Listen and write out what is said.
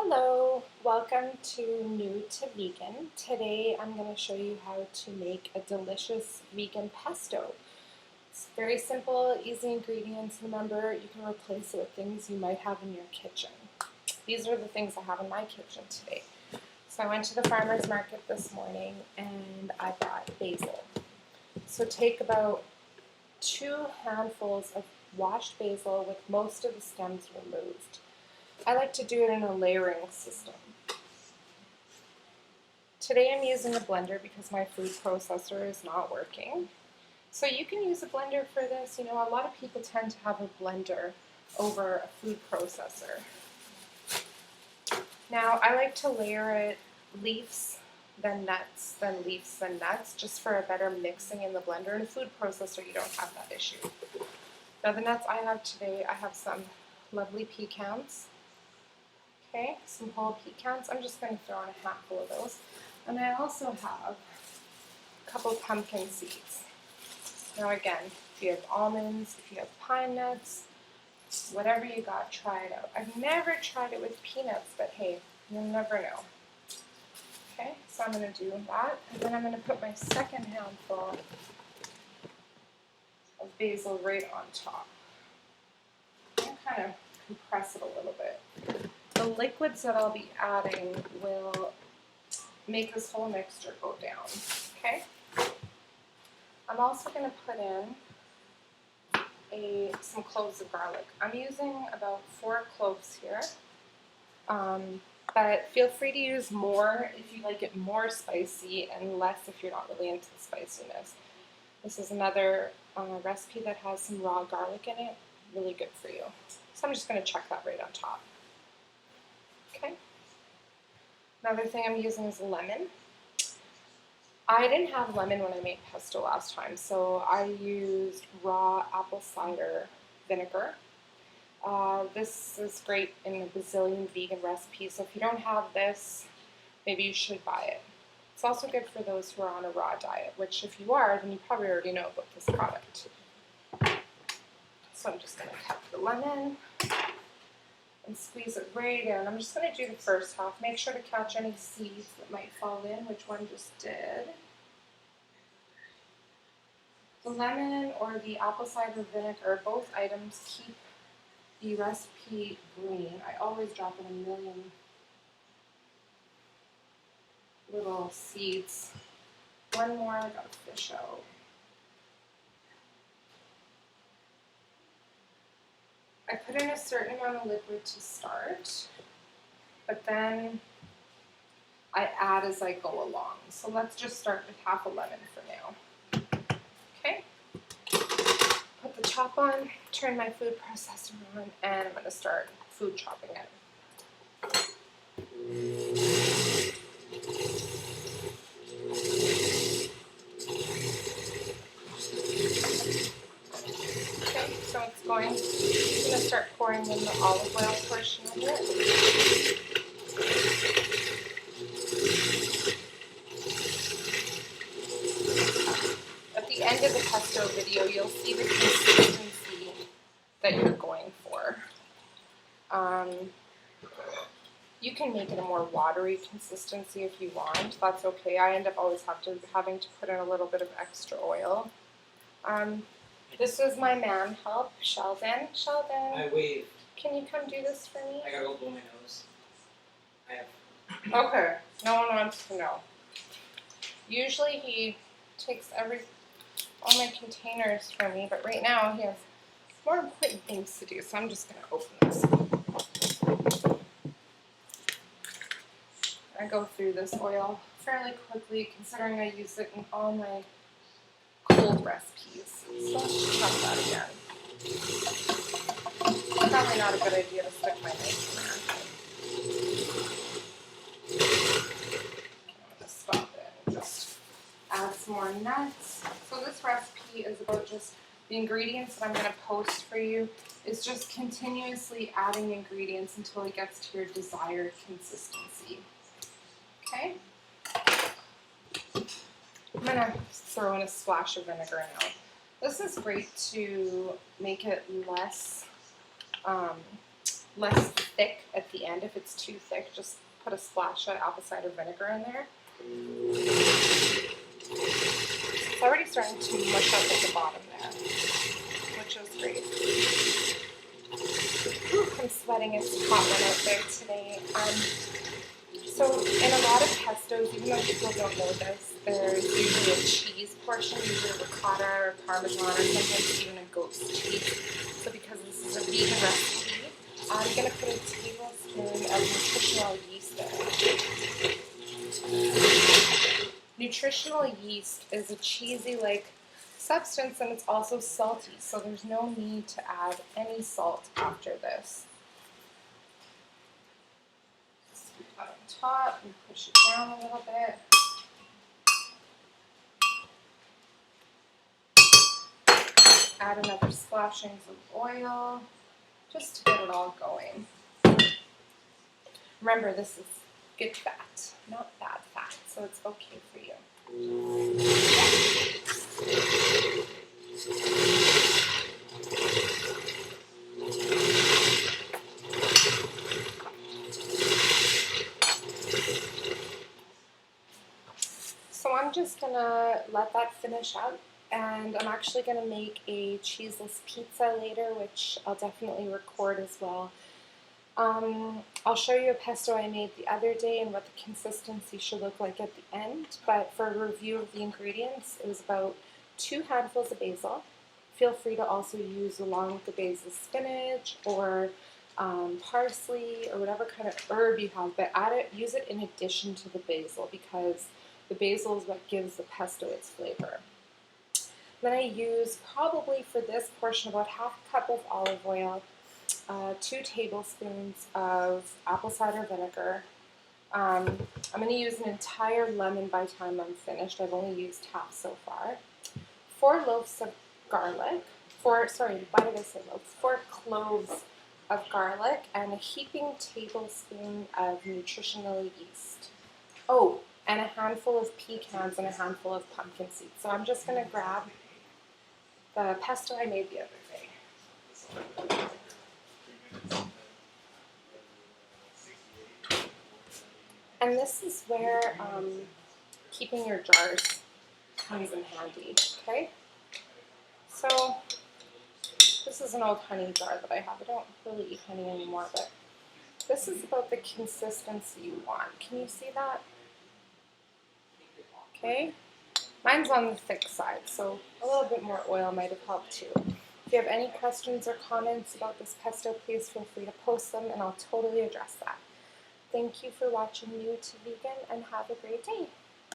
Hello, welcome to New to Vegan. Today I'm going to show you how to make a delicious vegan pesto. It's very simple, easy ingredients. Remember, you can replace it with things you might have in your kitchen. These are the things I have in my kitchen today. So I went to the farmer's market this morning and I bought basil. So take about 2 handfuls of washed basil with most of the stems removed. I like to do it in a layering system. Today I'm using a blender because my food processor is not working. So you can use a blender for this. You know, a lot of people tend to have a blender over a food processor. Now I like to layer it leaves, then nuts, then leaves, then nuts, just for a better mixing in the blender. In a food processor you don't have that issue. Now the nuts I have today, I have some lovely pecans. Okay, some whole pecans. I'm just going to throw in a handful of those. And I also have a couple pumpkin seeds. Now again, if you have almonds, if you have pine nuts, whatever you got, try it out. I've never tried it with peanuts, but hey, you'll never know. Okay, so I'm going to do that. And then I'm going to put my second handful of basil right on top. And kind of compress it a little bit. The liquids that I'll be adding will make this whole mixture go down, okay? I'm also going to put in some cloves of garlic. I'm using about 4 cloves here, but feel free to use more if you like it more spicy and less if you're not really into the spiciness. This is another recipe that has some raw garlic in it, really good for you. So I'm just going to chuck that right on top. Okay. Another thing I'm using is lemon. I didn't have lemon when I made pesto last time, so I used raw apple cider vinegar. This is great in a bazillion vegan recipes, so if you don't have this, maybe you should buy it. It's also good for those who are on a raw diet, which if you are, then you probably already know about this product. So I'm just going to cut the lemon and squeeze it right in. I'm just going to do the first half. Make sure to catch any seeds that might fall in, which one just did. The lemon or the apple cider vinegar, both items keep the recipe green. I always drop in a million little seeds. One more, I got to fish out. I put in a certain amount of liquid to start, but then I add as I go along. So let's just start with half a lemon for now. Okay, put the chop on, turn my food processor on, and I'm going to start food chopping it. So it's going, I'm going to start pouring in the olive oil portion of it. At the end of the pesto video, you'll see the consistency that you're going for. You can make it a more watery consistency if you want. That's okay. I end up always having to put in a little bit of extra oil. This is my man help, Sheldon. Sheldon, I waved. Can you come do this for me? I gotta go blow my nose. I have. Okay, no one wants to know. Usually he takes all my containers for me, but right now he has more important things to do, so I'm just going to open this. I go through this oil fairly quickly, considering I use it in all my cold recipes. So let's try that again. Probably not a good idea to stick my knife in there. I'm going to stop it and just add some more nuts. So this recipe is about just the ingredients that I'm going to post for you. Is just continuously adding ingredients until it gets to your desired consistency. Okay? I'm going to throw in a splash of vinegar now. This is great to make it less thick at the end. If it's too thick, just put a splash of apple cider vinegar in there. It's already starting to mush up at the bottom there, which is great. Whew, I'm sweating. It's a hot one out there today. So in a lot of pestos, even though people don't know this, there's usually a cheese portion, usually ricotta or parmesan or sometimes even a goat's cheese. So because this is a vegan recipe, I'm going to put a tablespoon of nutritional yeast in it. Nutritional yeast is a cheesy-like substance, and it's also salty, so there's no need to add any salt after this. Scoop that on top and push it down a little bit. Add another splashings of oil just to get it all going. Remember, this is good fat, not bad fat, so it's okay for you. So I'm just gonna let that finish up, and I'm actually gonna make a cheeseless pizza later, which I'll definitely record as well. I'll show you a pesto I made the other day and what the consistency should look like at the end, but for a review of the ingredients, it was about 2 handfuls of basil. Feel free to also use along with the basil spinach or parsley or whatever kind of herb you have, but use it in addition to the basil because the basil is what gives the pesto its flavor. Then I use probably for this portion about half a cup of olive oil, 2 tablespoons of apple cider vinegar. I'm going to use an entire lemon by the time I'm finished. I've only used half so far. 4 loaves of garlic. 4 cloves of garlic and a heaping tablespoon of nutritional yeast. Oh, and a handful of pecans and a handful of pumpkin seeds. So I'm just going to grab the pesto I made the other day. And this is where keeping your jars comes in handy, okay? So this is an old honey jar that I have. I don't really eat honey anymore, but this is about the consistency you want. Can you see that? Okay. Mine's on the thick side, so a little bit more oil might have helped too. If you have any questions or comments about this pesto, please feel free to post them and I'll totally address that. Thank you for watching New to Vegan and have a great day.